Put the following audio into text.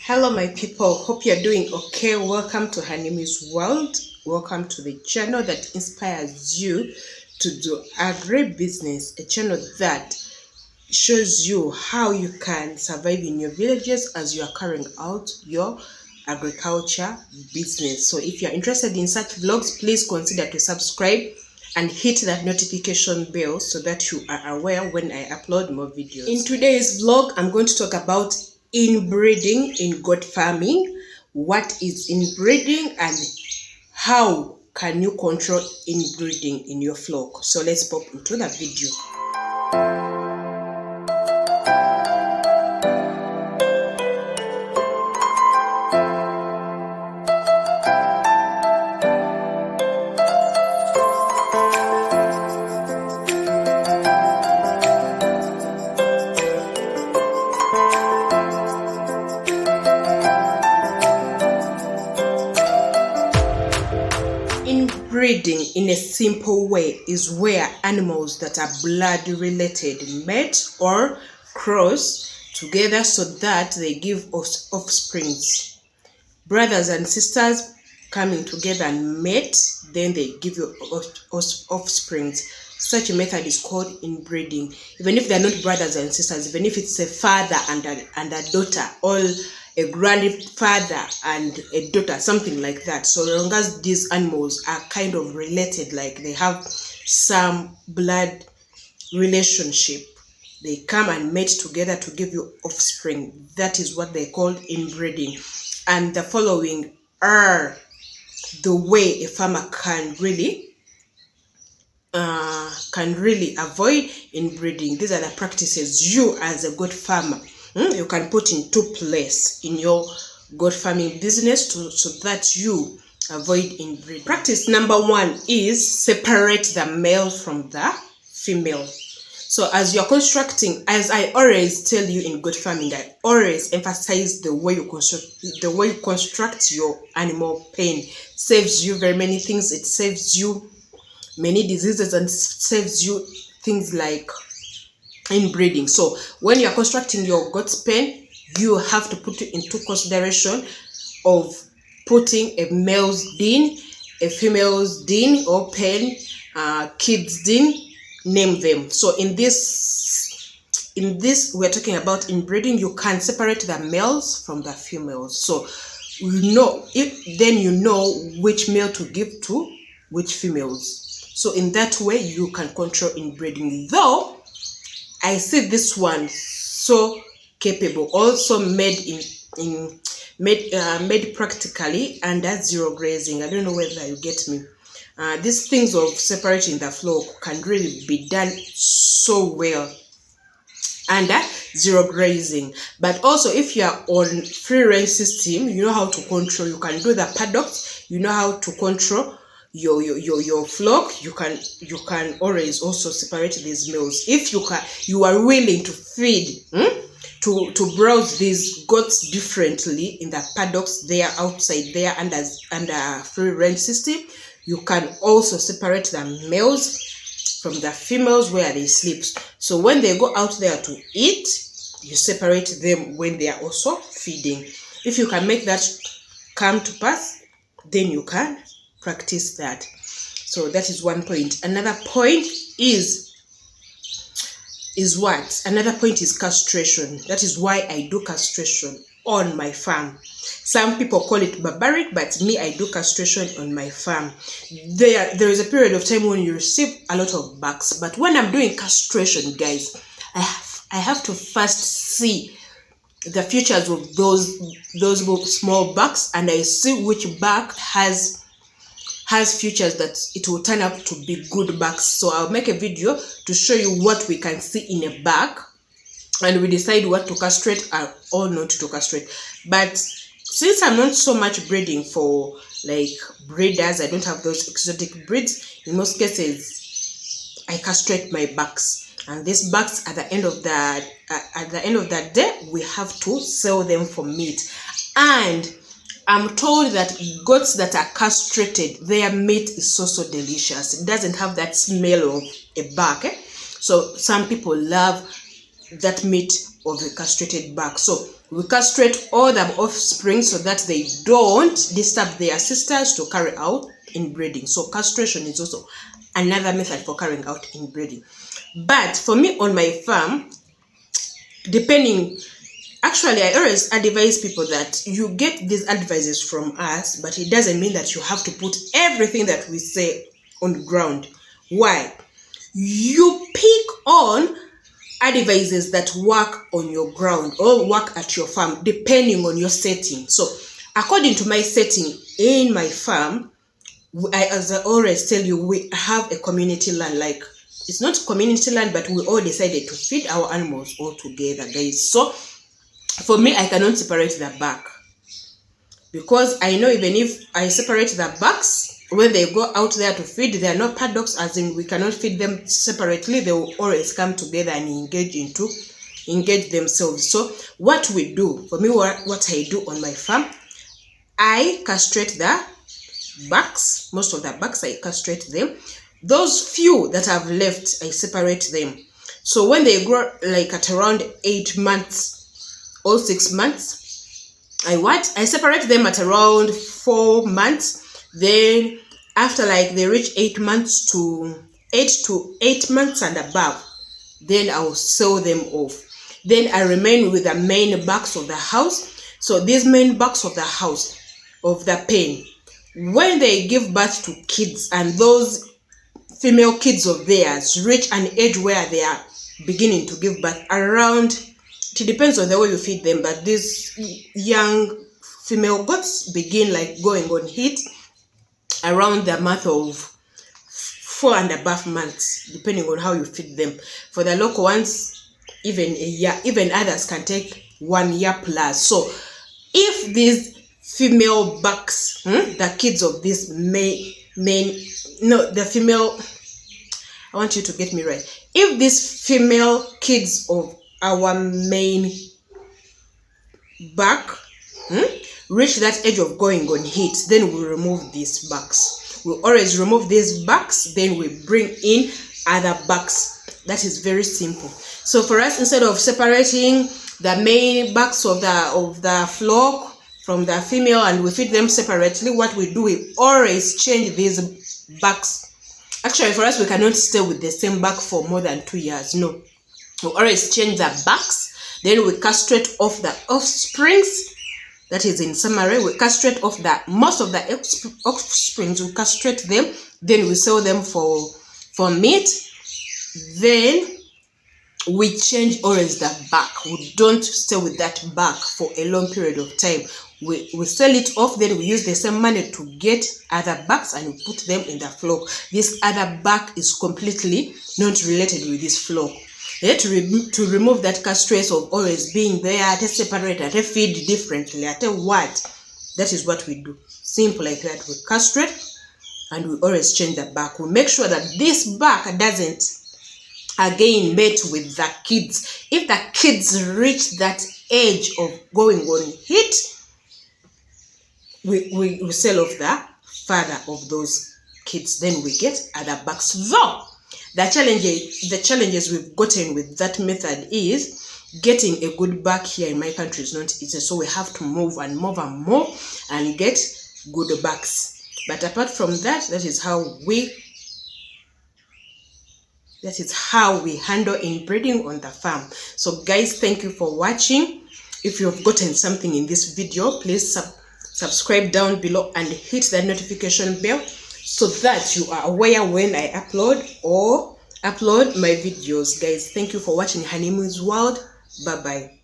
Hello my people, hope you're doing okay. Welcome to Hanimi's World. Welcome to the channel that inspires you to do agribusiness, a channel that shows you how you can survive in your villages as you are carrying out your agriculture business. So if you're interested in such vlogs, please consider to subscribe and hit that notification bell so that you are aware when I upload more videos. In today's vlog, I'm going to talk about inbreeding in goat farming. What is inbreeding and how can you control inbreeding in your flock? So let's pop into the video. Inbreeding in a simple way is where animals that are blood related mate or cross together so that they give us offsprings. Brothers and sisters coming together and mate, then they give you offsprings. Such a method is called inbreeding. Even if they're not brothers and sisters, even if it's a father and a daughter, or a grandfather and a daughter, something like that. So long as these animals are kind of related, like they have some blood relationship, they come and mate together to give you offspring. That is what they call inbreeding. And the following are the way a farmer can really avoid inbreeding. These are the practices you as a goat farmer you can put into place in your goat farming business so that you avoid inbreeding. Practice number one is separate the male from the female. So as you're constructing, as I always tell you in goat farming, I always emphasize the way you construct your animal pen saves you very many things. It saves you many diseases and saves you things like inbreeding. So when you're constructing your goat's pen, you have to put it into consideration of putting a male's den, a female's den or pen, kids' den, name them. So in this we're talking about inbreeding. You can separate the males from the females. So then you know which male to give to which females. So in that way you can control inbreeding. Though I see this one so capable, also made made practically under zero grazing. I don't know whether you get me. These things of separating the flock can really be done so well under zero grazing. But also if you are on free range system, you know how to control. You can do the paddocks. You know how to control your flock. You can always also separate these males if you are willing to feed to browse these goats differently in the paddocks there, outside there, under free range system. You can also separate the males from the females where they sleep. So when they go out there to eat, you separate them when they are also feeding. If you can make that come to pass, then you can practice that. So that is one point. Another point is what? Another point is castration. That is why I do castration on my farm. Some people call it barbaric, but me, I do castration on my farm. There is a period of time when you receive a lot of bucks, but when I'm doing castration, guys, I have to first see the features of those small bucks, and I see which buck has features that it will turn up to be good bucks. So I'll make a video to show you what we can see in a buck, and we decide what to castrate or not to castrate. But since I'm not so much breeding for like breeders, I don't have those exotic breeds. In most cases, I castrate my bucks, and these bucks at the end of that day, we have to sell them for meat. And I'm told that goats that are castrated, their meat is so delicious. It doesn't have that smell of a buck. So some people love that meat of a castrated buck. So We castrate all the offspring so that they don't disturb their sisters to carry out inbreeding. So castration is also another method for carrying out inbreeding. But for me on my farm, actually I always advise people that you get these advices from us, but it doesn't mean that you have to put everything that we say on the ground. Why? You pick on advices that work on your ground or work at your farm depending on your setting. So according to my setting in my farm, as I always tell you, we have a community land. Like, it's not community land, but we all decided to feed our animals all together, guys. So for me, I cannot separate the back, because I know even if I separate the backs, when they go out there to feed, there are no paddocks, as in we cannot feed them separately. They will always come together and engage themselves. So what we do, for me, what I do on my farm, I castrate the backs. Most of the backs, I castrate them. Those few that I've left, I separate them. So when they grow like at around 8 months or 6 months, I separate them at around 4 months. Then after like they reach 8 months to 8 months and above, then I'll sell them off. Then I remain with the main backs of the house. So these main backs of the house, of the pen, when they give birth to kids and those female kids of theirs reach an age where they are beginning to give birth, around, it depends on the way you feed them, but these young female goats begin like going on heat around the month of 4 and above months, depending on how you feed them. For the local ones, even a year, even others can take 1 year plus. So if these female bucks, the kids of this I want you to get me right. If these female kids of our main buck reach that age of going on heat, then we remove these bucks. We always remove these bucks, then we bring in other bucks. That is very simple. So for us, instead of separating the main bucks of the flock from the female and we feed them separately, what we do, we always change these bucks. Actually, for us, we cannot stay with the same buck for more than 2 years. No, we always change the bucks. Then we castrate off the offsprings. That is, in summary, we castrate off most of the offsprings. We castrate them. Then we sell them for meat. Then we change always the back. We don't stay with that back for a long period of time. We sell it off, then we use the same money to get other backs and we put them in the flock. This other back is completely not related with this flock. To remove that castrate of always being there, to separate, to feed differently, that is what we do. Simple like that. We castrate and we always change the back. We make sure that this back doesn't again mate with the kids. If the kids reach that age of going on heat, we sell off the father of those kids. Then we get other backs. So the challenges we've gotten with that method is getting a good back here in my country is not easy. So we have to move and get good backs. But apart from that, that is how we handle inbreeding on the farm. So guys, thank you for watching. If you've gotten something in this video, please subscribe down below and hit that notification bell so that you are aware when I upload my videos. Guys, thank you for watching Honeymoon's World. Bye bye.